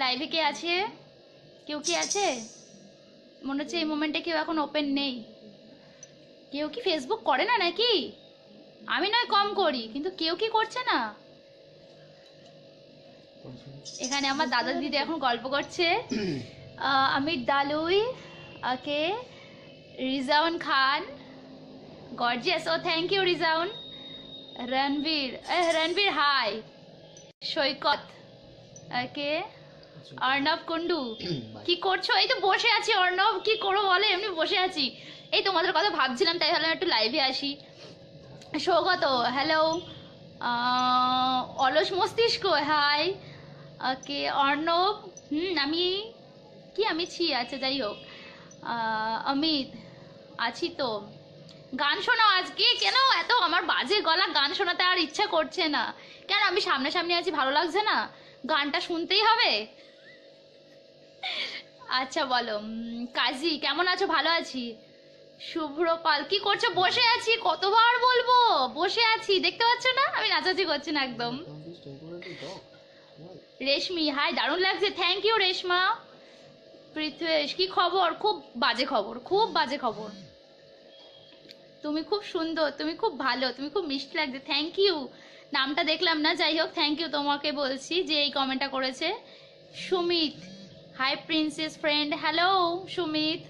লাইভে কে আছে? কেউ কি আছে? মনে হচ্ছে এই মোমেন্টে কেউ এখন ওপেন নেই। কেউ কি ফেসবুক করে না নাকি? আমি নয় কম করি, কিন্তু কেউ কি করছে না। এখানে আমার দাদা দিদি এখন গল্প করছে। আমির দালুই, ওকে, রিজাউন খান, গর্জিয়াস, ও thank you Rizaun. Ranbir, Ranbir hi. Saikat, okay, Arnab Kundu, কি করছো? এই তো বসে আছি অর্ণব, কি করবো বলে, এমনি বসে আছি। এই তোমাদের কথা ভাবছিলাম, তাই ভাবলাম একটু লাইভে আসি। সৌগত, হ্যালো। অলস মস্তিষ্ক, হাই। ওকে, অর্ণব, আমি ছি, আচ্ছা যাই হোক। অমিত, আছি তো। গান শোনাও আজকে, কেন এত আমার বাজে গলা, গান শোনাতে আর ইচ্ছা করছে না। কেন, আমি সামনাসামনি আছি, ভালো লাগছে না? গানটা শুনতেই হবে। আচ্ছা বলো। কাজী, কেমন আছো? ভালো আছি। শুভ্র পাল, কি করছো? বসে আছি, কতবার বলবো, বসে আছি, দেখতে পাচ্ছ না আমি নাচাচি করছি না একদম। রেশমি, হাই, দারুণ লাগছে, থ্যাংক ইউ রেশমা। পৃথ্বেশ, কি খবর? খুব বাজে খবর, খুব বাজে খবর। তুমি খুব সুন্দর, তুমি খুব ভালো, তুমি খুব মিষ্টি লাগছে, থ্যাংক ইউ। নামটা দেখলাম না, যাই হোক থ্যাংক ইউ তোমাকে বলছি যে এই কমেন্টটা করেছে। Sumit, hi princess friend, hello Sumit.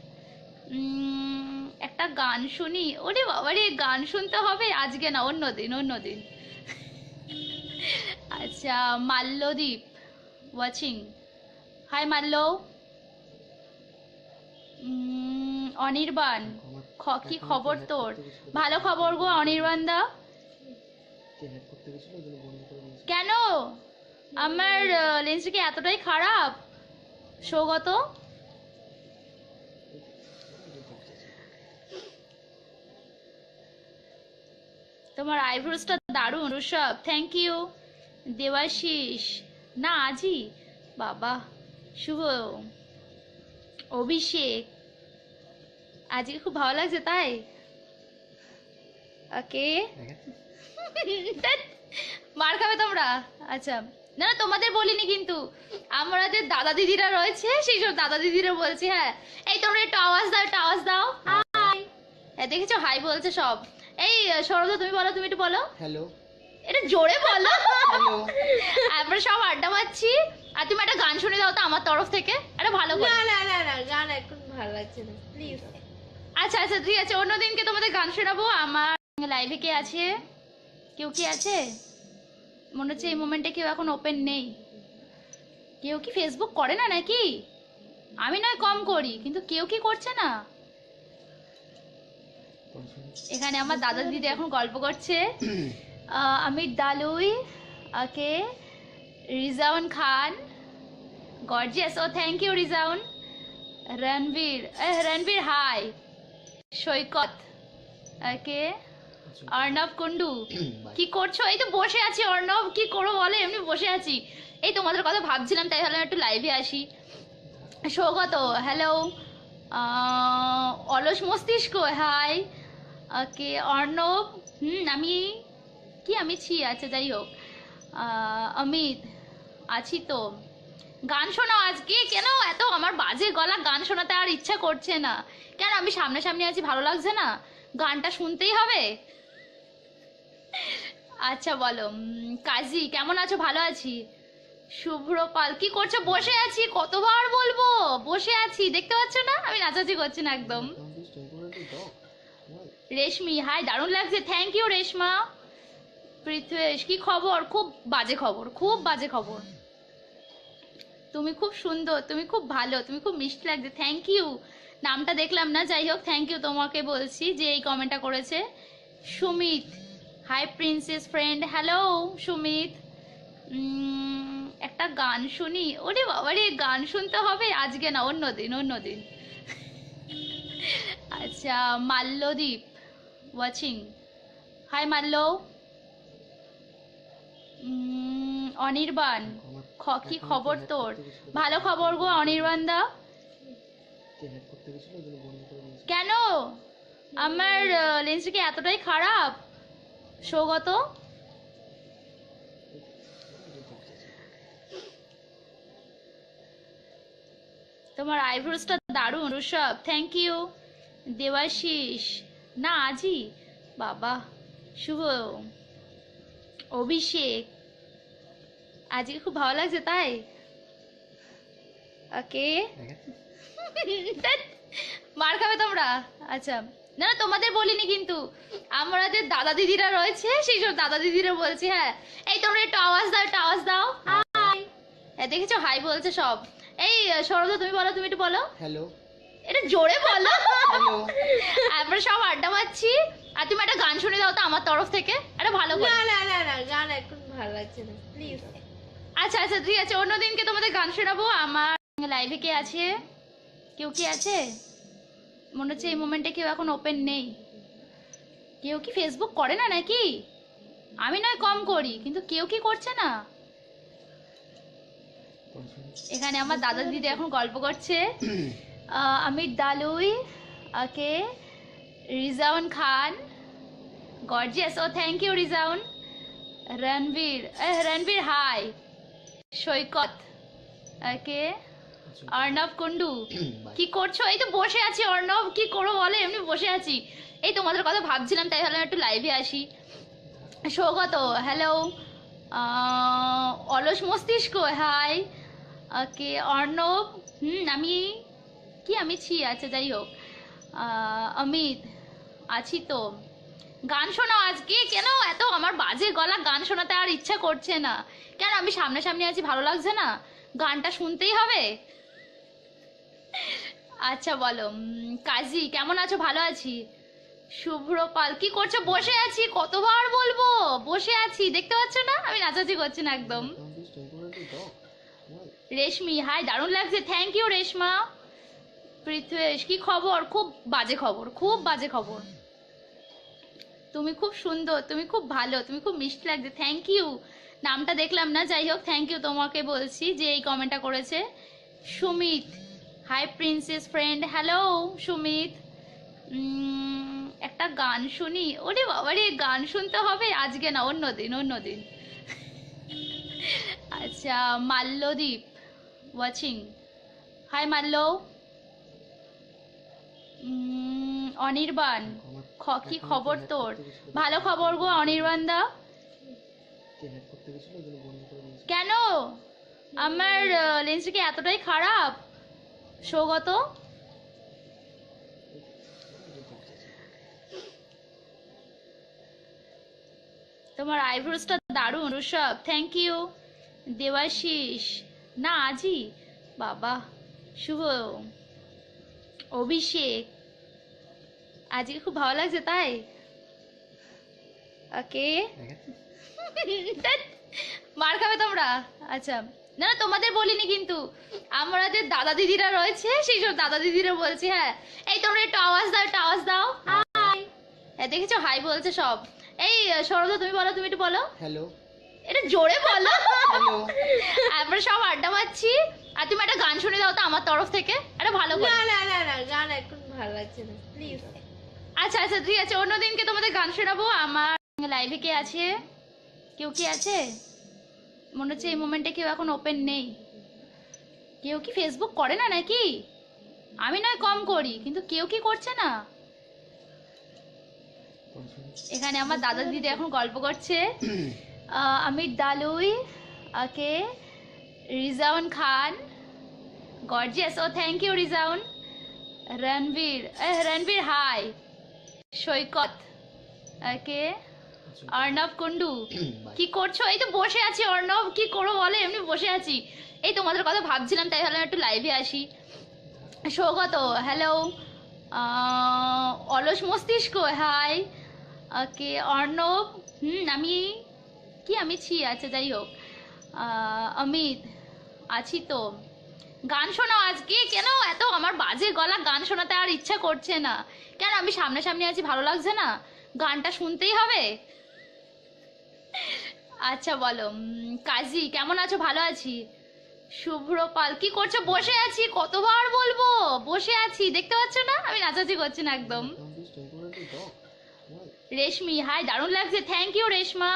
একটা গান শুনি। ওরে বাবারে, গান শুনতে হবে আজকে না, অন্যদিন, অন্যদিন। আচ্ছা, মাল্যদীপ ওয়াচিং, হাই মাল্য। অনির্বাণ, কি খবর তোর? ভালো খবর গো অনির্বাণ দা। কেন, আমার লেন্সটা কি এতটাই খারাপ? সৌগত, তোমার আইব্রোসটা দারুণ। Rishabh, thank you. দেবাশিস, না আজই, বাবা। শুভ, অভিষেক, আজকে খুব ভালো লাগছে তাই? ওকে, মার খাবে তোমরা। আচ্ছা, না না তোমাদের বলিনি, কিন্তু আমাদের দাদা দিদিরা রয়েছে, সেই সব দাদা দিদিরা বলছি। হ্যাঁ, এই তোমরা একটু আওয়াজ দাও, একটু আওয়াজ দাও। হাই, দেখেছো হাই বলছে সব। এই সৌরভ, তুমি বলো, তুমি একটু বলো হ্যালো, এটা জোরে বলো। হ্যালো। আমরা সব আড্ডা মারছি, আর তুমি একটা গান শুনে দাও তো আমার তরফ থেকে, আরে ভালো করে। না না না না, গান এখন ভালো লাগছে না, প্লিজ। আচ্ছা আচ্ছা ঠিক আছে, অন্যদিনকে তোমাদের গান শোনাবো। আমার লাইভে কে আছে? কেউ কি আছে? মনে হচ্ছে এই মোমেন্টে কেউ এখন ওপেন নেই। কেউ কি ফেসবুক করে না নাকি? আমি নয় কম করি, কিন্তু কেউ কি করছে না। এখানে আমার দাদা দিদি এখন গল্প করছে। আমির দালুই, ওকে, রিজাউন খান, গর্জিয়াস, ও thank you Rizaun. Ranbir, Ranbir hi. Saikat, okay, Arnab Kundu, কি করছো? এই তো বসে আছি অর্ণব, কি করবো বলে, এমনি বসে আছি। এই তোমাদের কথা ভাবছিলাম, তাই ভাবলাম একটু লাইভে আসি। সৌগত, হ্যালো। অলস মস্তিষ্ক, হাই। ওকে, অর্ণব, আমি ছি, আচ্ছা যাই হোক। অমিত, আছি তো। গান শোনাও আজকে, কেন এত আমার বাজে গলা, গান শোনাতে আর ইচ্ছা করছে না। কেন, আমি সামনাসামনি আছি, ভালো লাগছে না? গানটা শুনতেই হবে। আচ্ছা বলো। কাজী, কেমন আছো? ভালো আছি। শুভ্র পাল, কি করছো? বসে আছি, কতবার বলবো, বসে আছি, দেখতে পাচ্ছ না আমি নাচাচি করছি না একদম। রেশমি, হাই, দারুণ লাগছে, থ্যাংক ইউ রেশমা। পৃথ্বেশ, কি খবর? খুব বাজে খবর, খুব বাজে খবর। তুমি খুব সুন্দর, তুমি খুব ভালো, তুমি খুব মিষ্টি লাগছে, থ্যাংক ইউ। নামটা দেখলাম না, যাই হোক থ্যাংক ইউ তোমাকে বলছি যে এই কমেন্টটা করেছে। Sumit, hi princess friend, hello Sumit. একটা গান শুনি। ওরে বাবারে, গান শুনতে হবে আজকে না, অন্যদিন, অন্যদিন। আচ্ছা, মাল্যদীপ ওয়াচিং, হাই মাল্য। অনির্বাণ, কি খবর তোর? ভালো খবর গো অনির্বাণ দা। কেন, আমার লেন্সটা কি এতটাই খারাপ? সৌগত, তোমার আইব্রোসটা দারুণ ঋষভ, থ্যাংক ইউ। দেবাশিস, না আজই, বাবা। শুভ, অভিষেক, আজকে খুব ভালো লাগছে তাই? ওকে, মার খাবে তোমরা। আচ্ছা, না না তোমাদের বলিনি কিন্তু, আমরা যে দাদা দিদিরা রয়েছে সেই সব দাদা দিদিরা বলছি। হ্যাঁ, এই তোমরা একটু আওয়াজ দাও, একটু আওয়াজ দাও। হাই, দেখেছো হাই বলছে সব। এই সৌরভ তুমি বলো, তুমি একটু বলো হ্যালো। এটা জোরে বলো। হ্যালো। আমরা সব আড্ডা মারছি, আর তুমি একটা গান শুনে দাও তো আমার তরফ থেকে, একটা ভালো করে। না না না না, গান এখন ভালো লাগছে না, প্লিজ। আচ্ছা আচ্ছা ঠিক আছে, অন্যদিনকে তোমাদের গান শোনাবো। আমার লাইভে কে আছে? কেউ কি আছে? মনে হচ্ছে এই মোমেন্টে কেউ এখন ওপেন নেই। কেউ কি ফেসবুক করে না নাকি? আমি নয় কম করি, কিন্তু কেউ কি করছে না। এখানে আমার দাদা দিদি এখন গল্প করছে। আমির দালুই, ওকে, রিজাউন খান, গর্জিয়াস, ও thank you Rizaun. Ranbir, Ranbir hi. Saikat, okay. Arnab Kundu, কি করছো? এই তো বসে আছি। অর্ণব কি করবো বলে, এমনি বসে আছি। এই তোমাদের কথা ভাবছিলাম, তাই ভাবলাম একটু লাইভে আসি। সৌগত, হ্যালো। অলস মস্তিষ্ক, হাই। ওকে, অর্ণব, আমি কি আমি ছি, আচ্ছা যাই হোক। অমিত, আছি তো। গান শোনাও আজকে, কেন এত আমার বাজে গলা, গান শোনাতে আর ইচ্ছা করছে না কেন? আমি সামনাসামনি আছি, ভালো লাগছে না? গানটা শুনতেই হবে। আচ্ছা বলো। কাজী, কেমন আছো? ভালো আছি। শুভ্রপাল, কি করছো? বসে আছি, কতবার বলবো বসে আছি, দেখতে পাচ্ছ না আমি নাচাচি করছি না একদম। রেশমি, হাই, দারুণ লাগছে, থ্যাংক ইউ রেশমা। পৃথ্বেশ, কি খবর? খুব বাজে খবর, খুব বাজে খবর। তুমি খুব সুন্দর, তুমি খুব ভালো, তুমি খুব মিষ্টি লাগছে, থ্যাংক ইউ। নামটা দেখলাম না, যাই হোক থ্যাংক ইউ তোমাকে বলছি যে এই কমেন্টটা করেছে। Sumit, hi princess friend, hello Sumit. একটা গান শুনি। ওরে বাবারে, গান শুনতে হবে আজকে না, অন্যদিন অন্যদিন। আচ্ছা, মাল্যদীপ ওয়াচিং, হাই মাল্য। অনির্বাণ, কি খবর তোর? ভালো খবর গো অনির্বাণ দা। কেন আমার লেন্সটা কি এতটাই খারাপ? সৌগত, তোমার আইব্রোসটা দারুণ ঋষভ, থ্যাংক ইউ। দেবাশিস, না আজই, বাবা। শুভ, অভিষেক, আজকে খুব ভালো লাগছে তাই? ওকে, মার খাবে তোমরা। আচ্ছা, না না তোমাদের বলিনি কিন্তু, আমরা যে দাদা দিদিরা রয়েছে সেই সব দাদা দিদিরা বলছি। হ্যাঁ, এই তোমরা একটু আওয়াজ দাও, একটু আওয়াজ দাও। হাই, দেখেছো হাই বলছে সব। এই সৌরভ তুমি বলো, তুমি একটু বলো। হ্যালো। এটা জোরে বলো। হ্যালো। আমরা সব আড্ডা মারছি, আর তুমি একটা গান শুনে দাও তো আমার তরফ থেকে, একটা ভালো করে। না না না না, গান এখন ভালো লাগছে না, প্লিজ। আচ্ছা আচ্ছা ঠিক আছে, অন্যদিনকে তোমাদের গান শোনাবো। আমার লাইভে কে আছে? কেউ কি আছে? মনে হচ্ছে এই মোমেন্টে কেউ এখন ওপেন নেই। কেউ কি ফেসবুক করে না নাকি? আমি নয় কম করি, কিন্তু কেউ কি করছে না। এখানে আমার দাদা দিদি এখন গল্প করছে। আমির দালুই, ওকে, রিজাউন খান, গর্জিয়াস, ও thank you Rizaun. Ranbir, Ranbir hi. Saikat, okay. Arnab Kundu, কি করছো? এই তো বসে আছি। অর্ণব কি করবো বলে, এমনি বসে আছি। এই তোমাদের কথা ভাবছিলাম, তাই ভাবলাম একটু লাইভে আসি। সৌগত, হ্যালো। অলস মস্তিষ্ক, হাই। ওকে, অর্ণব, আমি কি আমি ছি, আচ্ছা যাই হোক। অমিত, আছি তো। গান শোনাও আজকে, কেন এত আমার বাজে গলা, গান শোনাতে আর ইচ্ছা করছে না কেন? আমি সামনাসামনি আছি, ভালো লাগছে না? গানটা শুনতেই হবে। আচ্ছা বলো। কাজী, কেমন আছো? ভালো আছি। শুভ্রপাল, কি করছো? বসে আছি, কতবার বলবো বসে আছি, দেখতে পাচ্ছ না আমি নাচাচি করছি না একদম। রেশমি, হাই, দারুণ লাগছে, থ্যাংক ইউ রেশমা।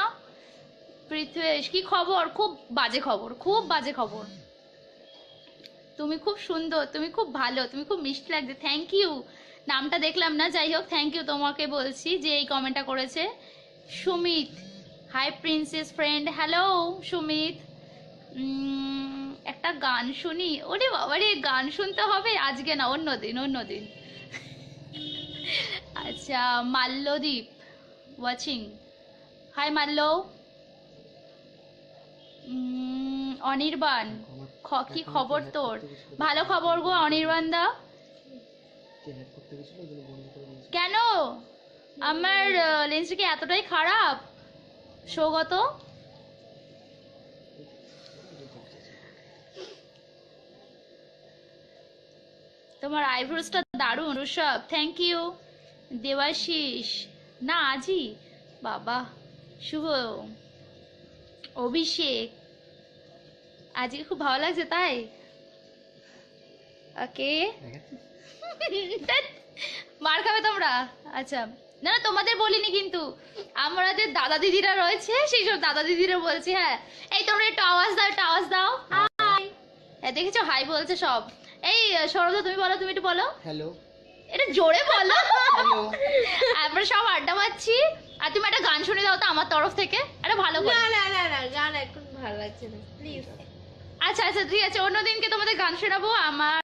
পৃথ্বেশ, কি খবর? খুব বাজে খবর, খুব বাজে খবর। তুমি খুব সুন্দর, তুমি খুব ভালো, তুমি খুব মিষ্টি লাগছে। Thank you. নামটা দেখলাম না, যাই হোক থ্যাংক ইউ তোমাকে বলছি যে এই কমেন্টটা করেছে। Sumit, hi princess friend. Hello Sumit. একটা গান শুনি। ওরে বাবারে, গান শুনতে হবে আজকে না, অন্যদিন অন্যদিন। আচ্ছা, মাল্যদীপ ওয়াচিং। হাই মাল্য। অনির্বাণ, কি খবর তোর? ভালো খবর গো অনির্বাণ দা। কেন আমার লেন্সটা কি এতটাই খারাপ সৌগত? তোমার আইব্রোসটা দারুণ ঋষভ, থ্যাংক ইউ। দেবাশিস, না আজই, বাবা। শুভ, অভিষেক, আজকে খুব ভালো লাগছে তাই? ওকে। মার খাবে তোমরা। আচ্ছা, না না তোমাদের বলিনি কিন্তু, আমাদের দাদা দিদিরা রয়েছে, সেই সব দাদা দিদিরা বলছি। হ্যাঁ, এই তোমরা একটু আওয়াজ দাও, একটু আওয়াজ দাও। হাই। হ্যাঁ দেখেছো, হাই বলছে সব। এই সৌরভ, তুমি বলো, তুমি একটু বলো। হ্যালো। এটা জোরে বলো। হ্যালো। আমরা সব আড্ডা মারছি, আর তুমি একটা গান শুনে দাও তো আমার তরফ থেকে, একটা ভালো করে। না না না না, গান এখন ভালো লাগছে না প্লিজ। আচ্ছা আচ্ছা ঠিক আছে, অন্যদিনকে তোমাদের গান শোনাবো। আমার